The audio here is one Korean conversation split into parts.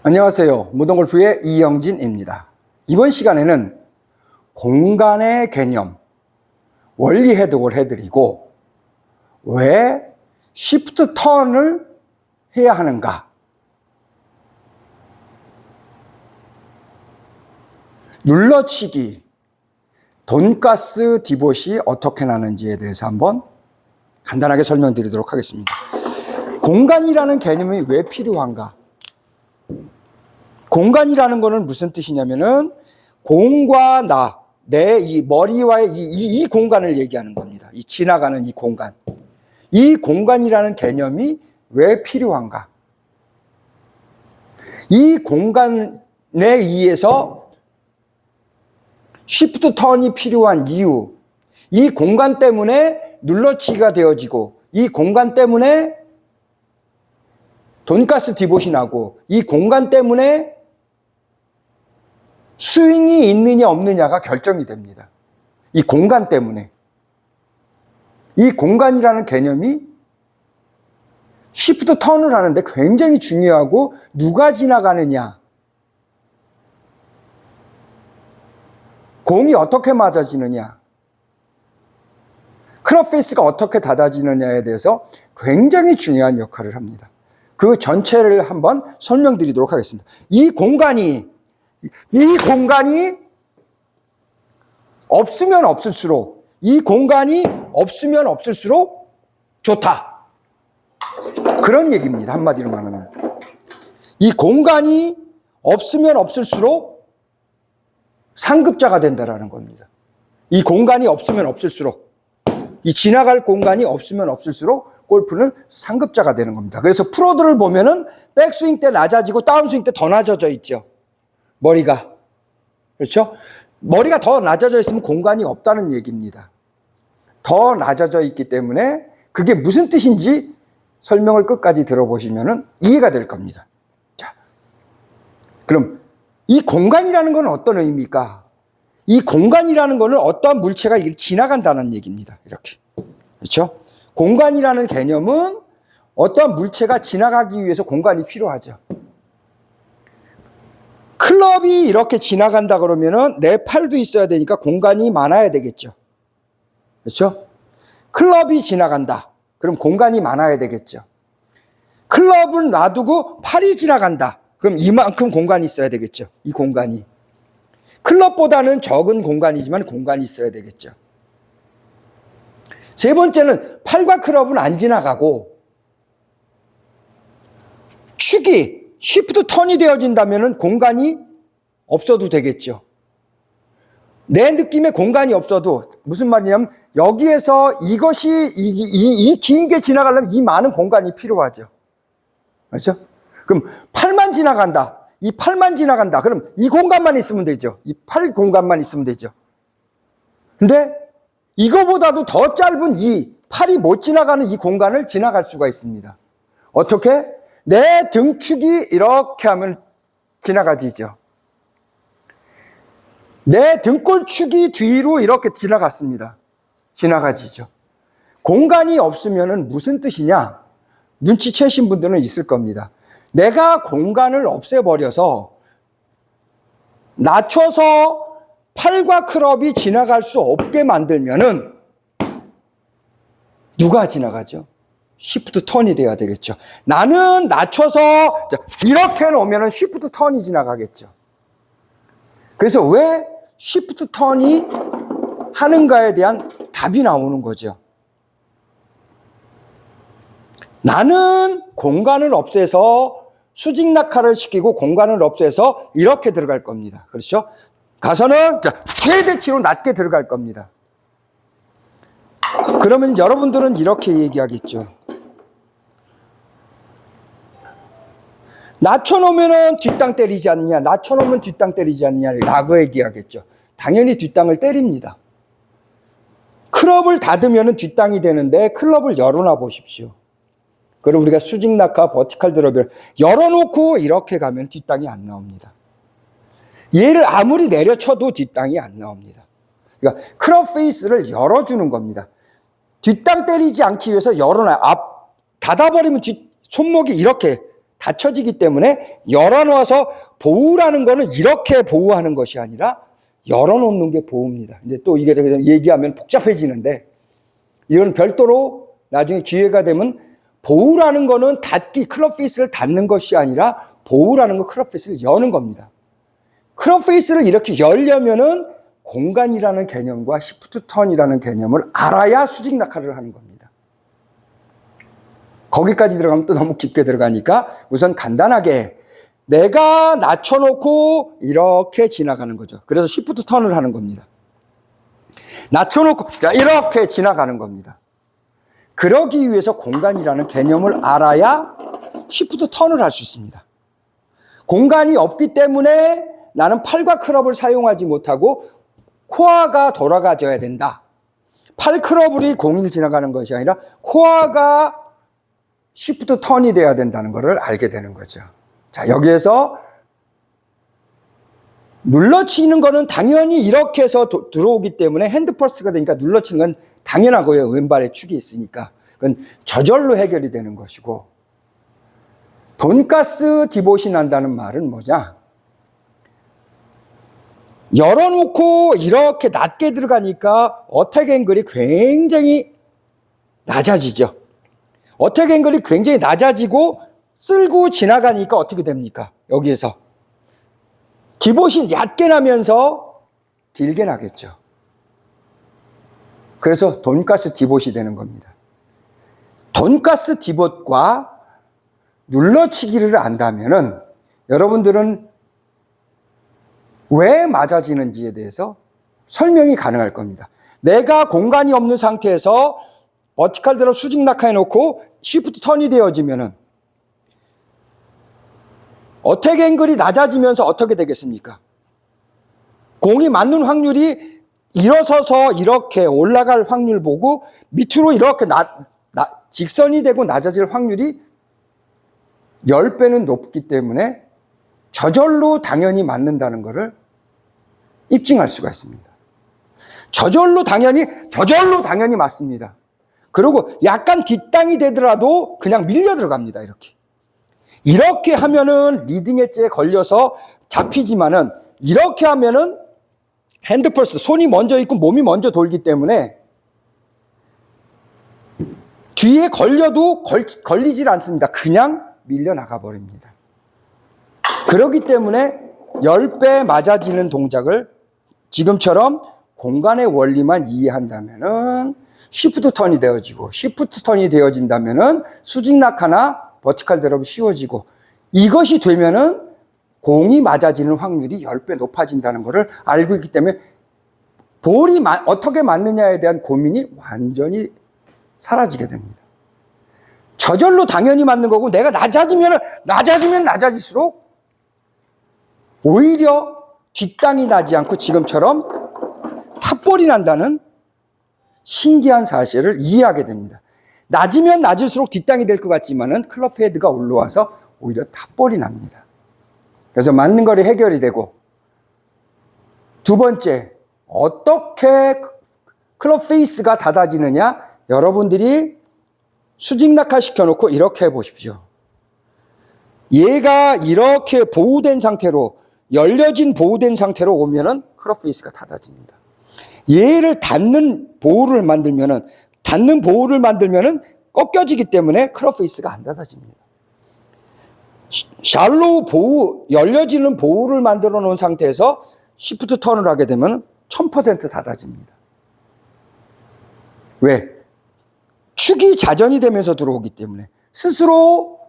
안녕하세요. 무동골프의 이영진입니다. 이번 시간에는 공간의 개념, 원리 해독을 해드리고 왜 시프트 턴을 해야 하는가, 눌러치기, 돈가스 디봇이 어떻게 나는지에 대해서 한번 간단하게 설명드리도록 하겠습니다. 공간이라는 개념이 왜 필요한가? 공간이라는 거는 무슨 뜻이냐면은 공과 나, 내 이 머리와의 이 공간을 얘기하는 겁니다. 이 지나가는 이 공간. 이 공간이라는 개념이 왜 필요한가? 이 공간에 의해서 시프트 턴이 필요한 이유, 이 공간 때문에 눌러치기가 되어지고, 이 공간 때문에 돈가스 디봇이 나고, 이 공간 때문에 스윙이 있느냐 없느냐가 결정이 됩니다. 이 공간 때문에. 이 공간이라는 개념이 시프트 턴을 하는데 굉장히 중요하고, 누가 지나가느냐, 공이 어떻게 맞아지느냐, 클럽 페이스가 어떻게 닫아지느냐에 대해서 굉장히 중요한 역할을 합니다. 그 전체를 한번 설명드리도록 하겠습니다. 이 공간이 없으면 없을수록, 이 공간이 없으면 없을수록 좋다. 그런 얘기입니다. 한마디로 말하면. 이 공간이 없으면 없을수록 상급자가 된다라는 겁니다. 이 공간이 없으면 없을수록, 이 지나갈 공간이 없으면 없을수록 골프는 상급자가 되는 겁니다. 그래서 프로들을 보면은 백스윙 때 낮아지고 다운스윙 때 더 낮아져 있죠. 머리가. 그렇죠? 머리가 더 낮아져 있으면 공간이 없다는 얘기입니다. 더 낮아져 있기 때문에 그게 무슨 뜻인지 설명을 끝까지 들어보시면 이해가 될 겁니다. 자, 그럼 이 공간이라는 건 어떤 의미입니까? 이 공간이라는 거는 어떠한 물체가 지나간다는 얘기입니다. 이렇게. 그렇죠? 공간이라는 개념은 어떠한 물체가 지나가기 위해서 공간이 필요하죠. 클럽이 이렇게 지나간다 그러면은 내 팔도 있어야 되니까 공간이 많아야 되겠죠. 그렇죠? 클럽이 지나간다. 그럼 공간이 많아야 되겠죠. 클럽을 놔두고 팔이 지나간다. 그럼 이만큼 공간이 있어야 되겠죠. 이 공간이. 클럽보다는 적은 공간이지만 공간이 있어야 되겠죠. 세 번째는 팔과 클럽은 안 지나가고 축이 시프트 턴이 되어진다면 공간이 없어도 되겠죠. 내 느낌에 공간이 없어도, 무슨 말이냐면 여기에서 이것이 이 긴 게 지나가려면 이 많은 공간이 필요하죠. 그렇죠? 그럼 팔만 지나간다. 이 팔만 지나간다. 그럼 이 공간만 있으면 되죠. 이 팔 공간만 있으면 되죠. 근데 이거보다도 더 짧은 이 팔이 못 지나가는 이 공간을 지나갈 수가 있습니다. 어떻게? 내 등축이 이렇게 하면 지나가지죠. 내 등골축이 뒤로 이렇게 지나갔습니다. 지나가지죠. 공간이 없으면 무슨 뜻이냐? 눈치채신 분들은 있을 겁니다. 내가 공간을 없애버려서 낮춰서 팔과 클럽이 지나갈 수 없게 만들면은 누가 지나가죠? 시프트 턴이 돼야 되겠죠. 나는 낮춰서 이렇게 놓으면 시프트 턴이 지나가겠죠. 그래서 왜 시프트 턴이 하는가에 대한 답이 나오는 거죠. 나는 공간을 없애서 수직 낙하를 시키고 공간을 없애서 이렇게 들어갈 겁니다. 그렇죠? 가서는 최대치로 낮게 들어갈 겁니다. 그러면 여러분들은 이렇게 얘기하겠죠. 낮춰놓으면 뒷땅 때리지 않냐, 낮춰놓으면 뒷땅 때리지 않냐 라고 얘기하겠죠. 당연히 뒷땅을 때립니다. 클럽을 닫으면 뒷땅이 되는데 클럽을 열어놔 보십시오. 그럼 우리가 수직 낙하, 버티컬 드롭을 열어놓고 이렇게 가면 뒷땅이 안 나옵니다. 얘를 아무리 내려쳐도 뒷땅이 안 나옵니다. 그러니까 클럽 페이스를 열어주는 겁니다. 뒷땅 때리지 않기 위해서 열어놔. 닫아버리면 손목이 이렇게 닫혀지기 때문에 열어놓아서 보호라는 거는 이렇게 보호하는 것이 아니라 열어놓는 게 보호입니다. 이제 또 이게 얘기하면 복잡해지는데 이건 별도로 나중에 기회가 되면 보호라는 거는 클럽 페이스를 닫는 것이 아니라 보호라는 건 클럽 페이스를 여는 겁니다. 클럽 페이스를 이렇게 열려면은 공간이라는 개념과 시프트 턴이라는 개념을 알아야 수직 낙하를 하는 겁니다. 거기까지 들어가면 또 너무 깊게 들어가니까 우선 간단하게 내가 낮춰놓고 이렇게 지나가는 거죠. 그래서 시프트 턴을 하는 겁니다. 낮춰놓고 이렇게 지나가는 겁니다. 그러기 위해서 공간이라는 개념을 알아야 시프트 턴을 할 수 있습니다. 공간이 없기 때문에 나는 팔과 클럽을 사용하지 못하고 코어가 돌아가져야 된다. 팔 클럽이 공을 지나가는 것이 아니라 코어가 시프트 턴이 돼야 된다는 것을 알게 되는 거죠. 자, 여기에서 눌러치는 거는 당연히 이렇게 해서 들어오기 때문에 핸드 퍼스트가 되니까 눌러치는 건 당연하고요. 왼발에 축이 있으니까. 그건 저절로 해결이 되는 것이고, 돈가스 디봇이 난다는 말은 뭐냐? 열어놓고 이렇게 낮게 들어가니까 어택 앵글이 굉장히 낮아지죠. 어택 앵글이 굉장히 낮아지고 쓸고 지나가니까 어떻게 됩니까? 여기에서 디봇이 얕게 나면서 길게 나겠죠. 그래서 돈가스 디봇이 되는 겁니다. 돈가스 디봇과 눌러치기를 안다면은 여러분들은 왜 맞아지는지에 대해서 설명이 가능할 겁니다. 내가 공간이 없는 상태에서 버티칼 드롭 수직 낙하해 놓고 시프트 턴이 되어지면은 어택 앵글이 낮아지면서 어떻게 되겠습니까? 공이 맞는 확률이 일어서서 이렇게 올라갈 확률 보고 밑으로 이렇게 직선이 되고 낮아질 확률이 10배는 높기 때문에 저절로 당연히 맞는다는 것을 입증할 수가 있습니다. 저절로 당연히 맞습니다. 그리고 약간 뒷땅이 되더라도 그냥 밀려 들어갑니다. 이렇게 하면은 리딩 엣지에 걸려서 잡히지만은 이렇게 하면은 핸드 퍼스트, 손이 먼저 있고 몸이 먼저 돌기 때문에 뒤에 걸려도 걸리질 않습니다. 그냥 밀려나가 버립니다. 그렇기 때문에 10배 맞아지는 동작을 지금처럼 공간의 원리만 이해한다면은 시프트 턴이 되어지고, 시프트 턴이 되어진다면은 수직 낙하나 버티칼 드롭이 쉬워지고, 이것이 되면은 공이 맞아지는 확률이 10배 높아진다는 것을 알고 있기 때문에 볼이 어떻게 맞느냐에 대한 고민이 완전히 사라지게 됩니다. 저절로 당연히 맞는 거고, 내가 낮아지면 낮아질수록 오히려 뒷땅이 나지 않고 지금처럼 탑볼이 난다는 신기한 사실을 이해하게 됩니다. 낮으면 낮을수록 뒷땅이 될 것 같지만은 클럽 헤드가 올라와서 오히려 탑볼이 납니다. 그래서 맞는 거리 해결이 되고, 두 번째, 어떻게 클럽 페이스가 닫아지느냐? 여러분들이 수직 낙하 시켜놓고 이렇게 해보십시오. 얘가 이렇게 보호된 상태로, 열려진 보호된 상태로 오면은 클럽 페이스가 닫아집니다. 얘를 닫는 보호를 만들면은 꺾여지기 때문에 클럽 페이스가 안 닫아집니다. 샬로우 보호, 열려지는 보호를 만들어 놓은 상태에서 시프트 턴을 하게 되면 1000% 닫아집니다. 왜? 축이 자전이 되면서 들어오기 때문에. 스스로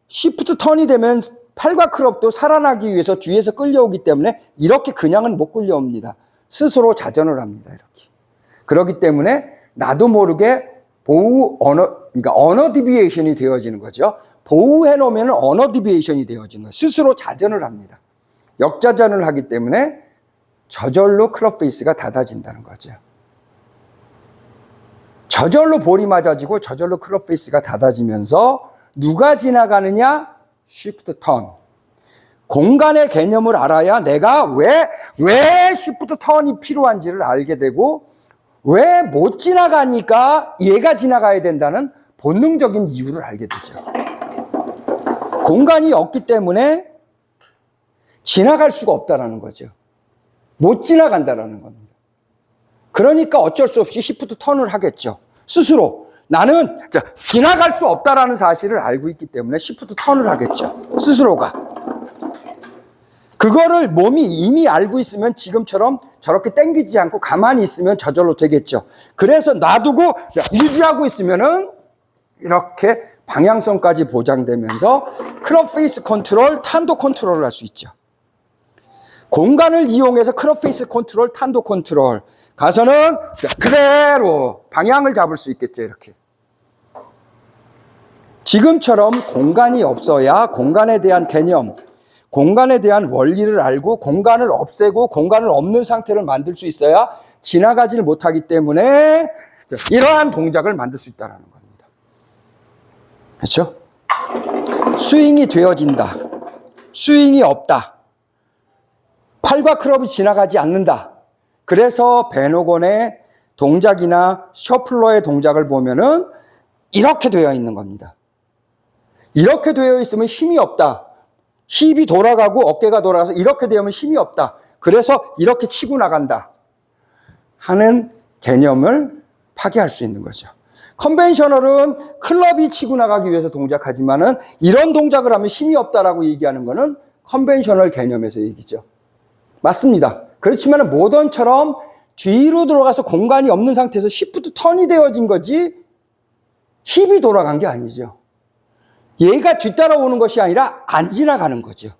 시프트 턴이 되면 팔과 클럽도 살아나기 위해서 뒤에서 끌려오기 때문에 이렇게 그냥은 못 끌려옵니다. 스스로 자전을 합니다. 이렇게. 그렇기 때문에 나도 모르게 그러니까 언어 디비에이션이 되어지는 거죠. 보호해 놓으면 언어 디비에이션이 되어지는 거예요. 스스로 자전을 합니다. 역자전을 하기 때문에 저절로 클럽 페이스가 닫아진다는 거죠. 저절로 볼이 맞아지고 저절로 클럽 페이스가 닫아지면서 누가 지나가느냐? 시프트 턴. 공간의 개념을 알아야 내가 왜 시프트 턴이 필요한지를 알게 되고, 왜 못 지나가니까 얘가 지나가야 된다는 본능적인 이유를 알게 되죠. 공간이 없기 때문에 지나갈 수가 없다라는 거죠. 못 지나간다라는 겁니다. 그러니까 어쩔 수 없이 시프트 턴을 하겠죠. 스스로. 나는 지나갈 수 없다라는 사실을 알고 있기 때문에 시프트 턴을 하겠죠. 스스로가. 그거를 몸이 이미 알고 있으면 지금처럼 저렇게 당기지 않고 가만히 있으면 저절로 되겠죠. 그래서 놔두고 유지하고 있으면은 이렇게 방향성까지 보장되면서 클럽 페이스 컨트롤, 탄도 컨트롤을 할 수 있죠. 공간을 이용해서 클럽 페이스 컨트롤, 탄도 컨트롤. 가서는 그대로 방향을 잡을 수 있겠죠, 이렇게. 지금처럼 공간이 없어야 공간에 대한 개념, 공간에 대한 원리를 알고 공간을 없애고 공간을 없는 상태를 만들 수 있어야 지나가지를 못하기 때문에 이러한 동작을 만들 수 있다는 겁니다. 그렇죠? 스윙이 되어진다. 스윙이 없다. 팔과 클럽이 지나가지 않는다. 그래서 베노건의 동작이나 셔플러의 동작을 보면은 이렇게 되어 있는 겁니다. 이렇게 되어 있으면 힘이 없다. 힙이 돌아가고 어깨가 돌아가서 이렇게 되면 힘이 없다. 그래서 이렇게 치고 나간다 하는 개념을 파괴할 수 있는 거죠. 컨벤셔널은 클럽이 치고 나가기 위해서 동작하지만은 이런 동작을 하면 힘이 없다라고 얘기하는 거는 컨벤셔널 개념에서 얘기죠. 맞습니다. 그렇지만 모던처럼 뒤로 들어가서 공간이 없는 상태에서 시프트 턴이 되어진 거지 힙이 돌아간 게 아니죠. 얘가 뒤따라오는 것이 아니라 안 지나가는 거죠.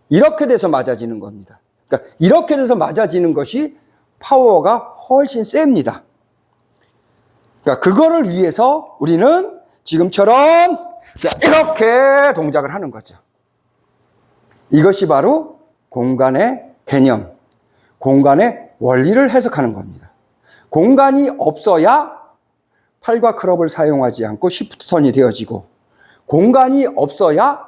이렇게 돼서 맞아지는 겁니다. 그러니까 이렇게 돼서 맞아지는 것이 파워가 훨씬 셉니다. 그러니까 그거를 위해서 우리는 지금처럼 이렇게 동작을 하는 거죠. 이것이 바로 공간의 개념, 공간의 원리를 해석하는 겁니다. 공간이 없어야 팔과 클럽을 사용하지 않고 시프트 턴이 되어지고 공간이 없어야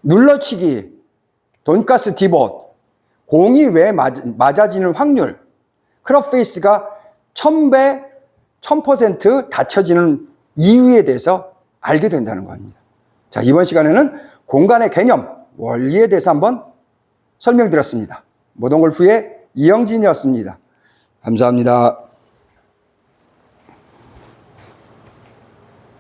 눌러치기, 돈가스 디봇, 공이 왜 맞아지는 확률, 클럽 페이스가 1000배, 1000% 닫혀지는 이유에 대해서 알게 된다는 겁니다. 자, 이번 시간에는 공간의 개념, 원리에 대해서 한번 설명드렸습니다. 모던골프의 이영진이었습니다. 감사합니다.